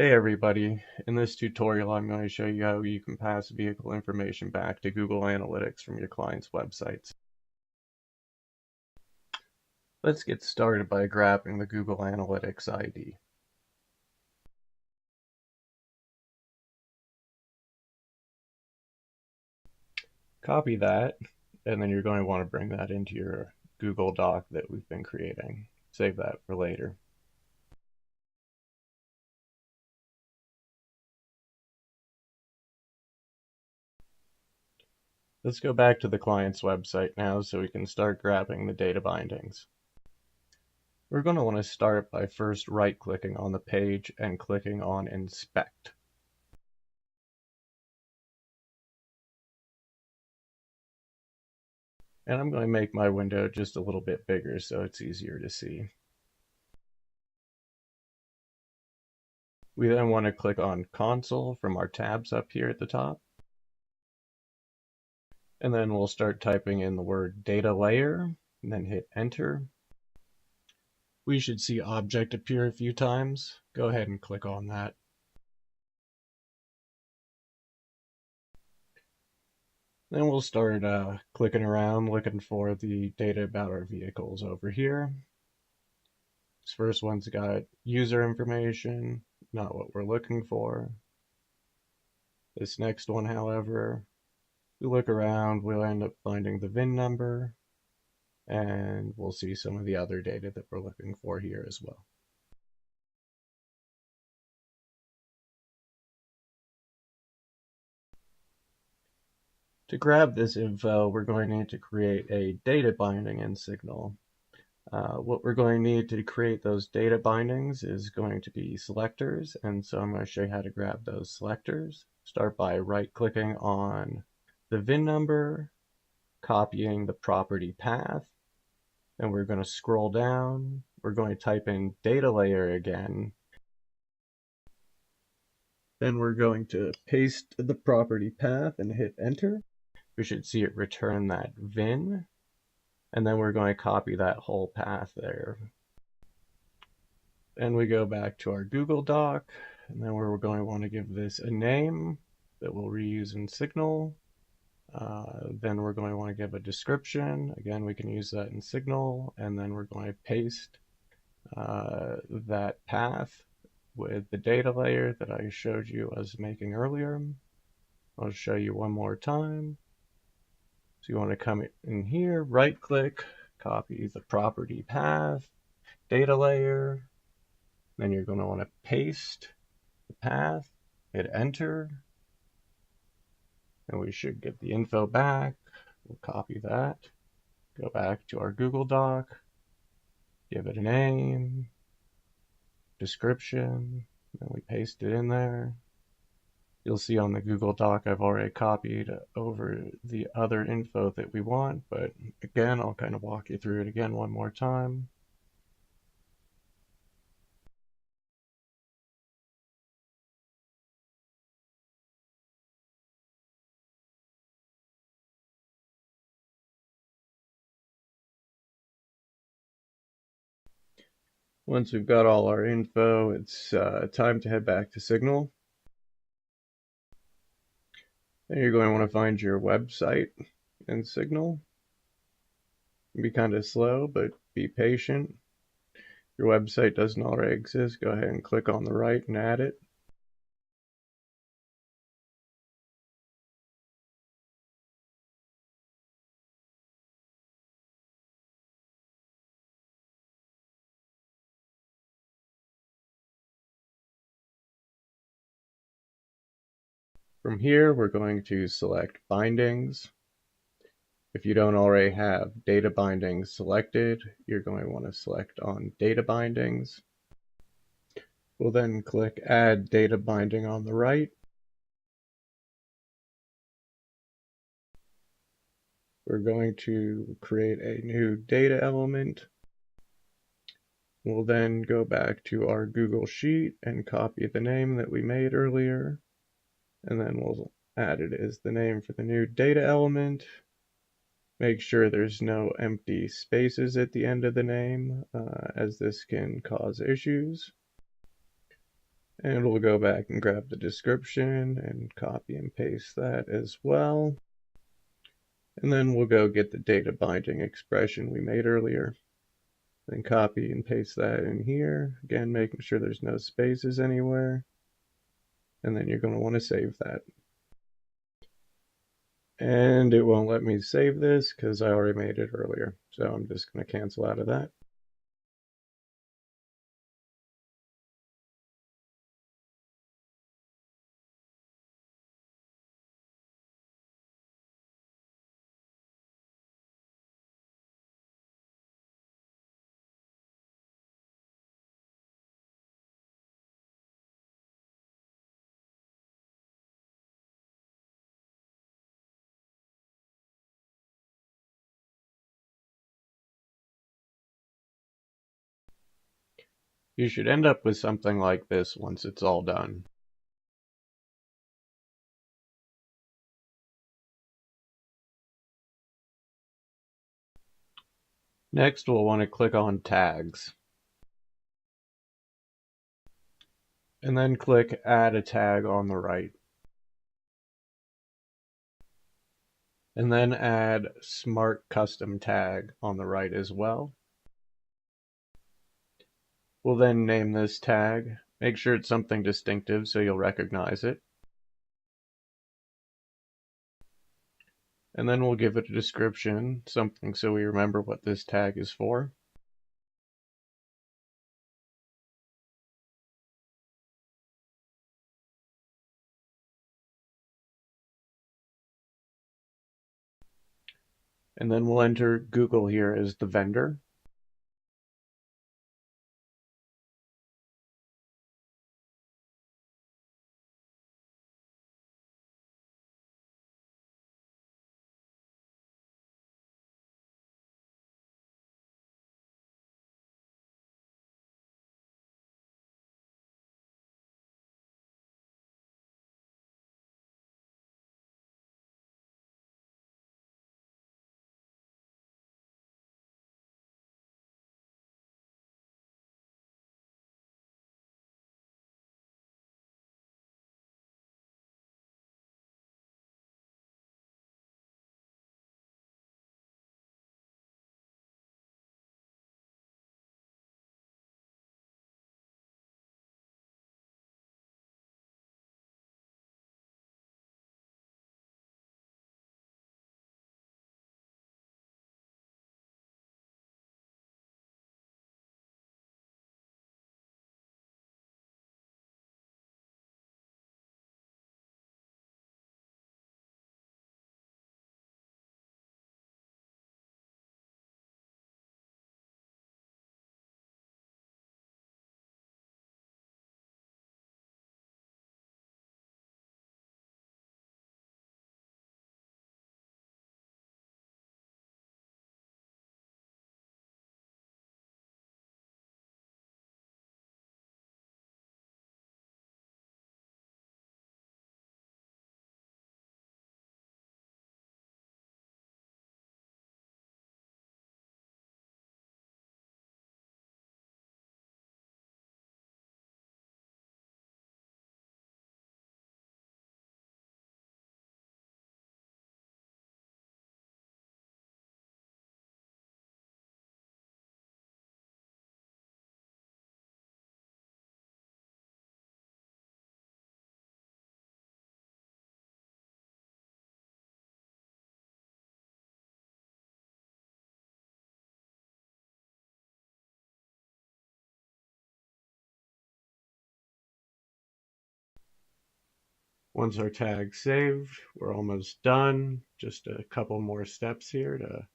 Hey everybody, in this tutorial I'm going to show you how you can pass vehicle information back to Google Analytics from your client's websites. Let's get started by grabbing the Google Analytics ID. Copy that, and then you're going to want to bring that into your Google Doc that we've been creating. Save that for later. Let's go back to the client's website now so we can start grabbing the data bindings. We're going to want to start by first right-clicking on the page and clicking on Inspect. And I'm going to make my window just a little bit bigger so it's easier to see. We then want to click on Console from our tabs up here at the top. And then we'll start typing in the word data layer and then hit enter. We should see object appear a few times. Go ahead and click on that. Then we'll start clicking around looking for the data about our vehicles over here. This first one's got user information, not what we're looking for. This next one, however, we look around, we'll end up finding the VIN number, and we'll see some of the other data that we're looking for here as well. To grab this info, we're going to need to create a data binding in Signal. What we're going to need to create those data bindings is going to be selectors, and so I'm going to show you how to grab those selectors. Start by right-clicking on the VIN number, copying the property path, and we're going to scroll down. We're going to type in data layer again. Then we're going to paste the property path and hit enter. We should see it return that VIN. And then we're going to copy that whole path there. Then we go back to our Google Doc, and then we're going to want to give this a name that we'll reuse in Signal. Then we're going to want to give a description. Again, we can use that in Signal, and then we're going to paste that path with the data layer that I showed you as making earlier. I'll show you one more time. So you want to come in here, right click, copy the property path, data layer, then you're going to want to paste the path, hit enter, and we should get the info back. We'll copy that, go back to our Google Doc, give it a name, description, and we paste it in there. You'll see on the Google Doc I've already copied over the other info that we want, but again, I'll kind of walk you through it again one more time. Once we've got all our info, it's time to head back to Signal. Then you're going to want to find your website in Signal. Be kind of slow, but be patient. If your website doesn't already exist, go ahead and click on the right and add it. From here, we're going to select Bindings. If you don't already have Data Bindings selected, you're going to want to select on Data Bindings. We'll then click Add Data Binding on the right. We're going to create a new data element. We'll then go back to our Google Sheet and copy the name that we made earlier, and then we'll add it as the name for the new data element. Make sure there's no empty spaces at the end of the name, as this can cause issues. And we'll go back and grab the description and copy and paste that as well. And then we'll go get the data binding expression we made earlier. Then copy and paste that in here. Again, making sure there's no spaces anywhere. And then you're going to want to save that. And it won't let me save this because I already made it earlier. So I'm just going to cancel out of that. You should end up with something like this once it's all done. Next, we'll want to click on Tags. And then click Add a Tag on the right. And then add Smart Custom Tag on the right as well. We'll then name this tag. Make sure it's something distinctive so you'll recognize it. And then we'll give it a description, something so we remember what this tag is for. And then we'll enter Google here as the vendor. Once our tag's saved, we're almost done. Just a couple more steps here to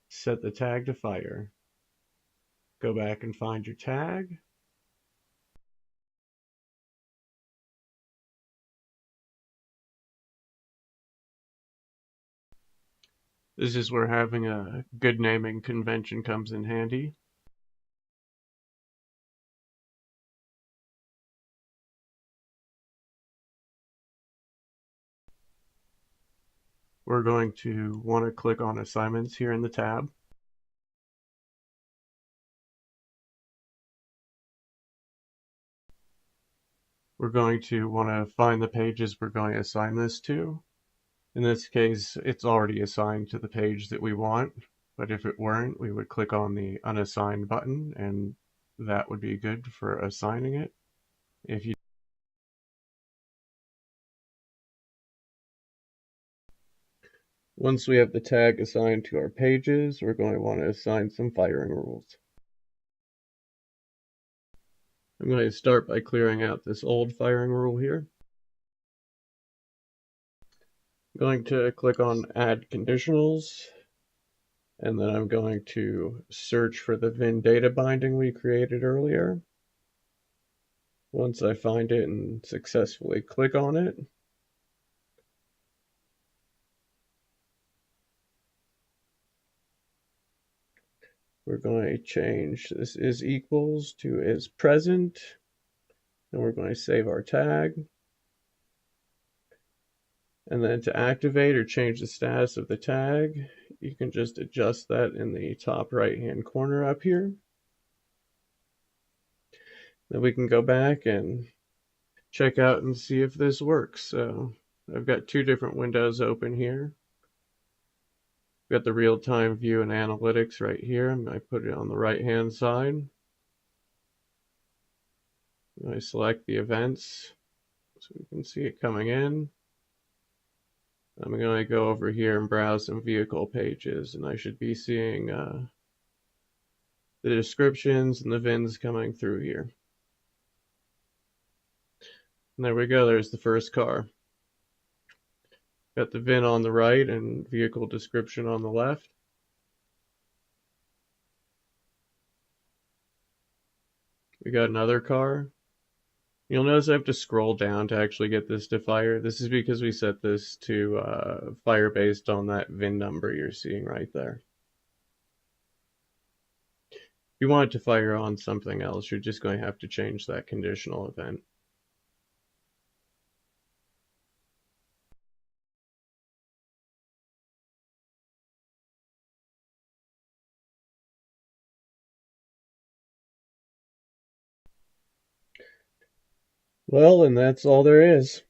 set the tag to fire. Go back and find your tag. This is where having a good naming convention comes in handy. We're going to want to click on Assignments here in the tab. we're going to want to find the pages we're going to assign this to. In this case, it's already assigned to the page that we want, but if it weren't, we would click on the unassigned button and that would be good for assigning it. If you Once we have the tag assigned to our pages, we're going to want to assign some firing rules. I'm going to start by clearing out this old firing rule here. I'm going to click on Add Conditionals, and then I'm going to search for the Vin data binding we created earlier. Once I find it and successfully click on it, we're going to change this is equals to is present, and we're going to save our tag. And then to activate or change the status of the tag, you can just adjust that in the top right-hand corner up here. Then we can go back and check out and see if this works. So I've got two different windows open here. Got the real-time view and analytics right here. I'm going to put it on the right-hand side. I select the events so we can see it coming in. I'm going to go over here and browse some vehicle pages, and I should be seeing the descriptions and the VINs coming through here. And there we go, there's the first car. Got the VIN on the right and vehicle description on the left. We got another car. You'll notice I have to scroll down to actually get this to fire. This is because we set this to fire based on that VIN number you're seeing right there. If you want it to fire on something else, you're just going to have to change that conditional event. Well, and that's all there is.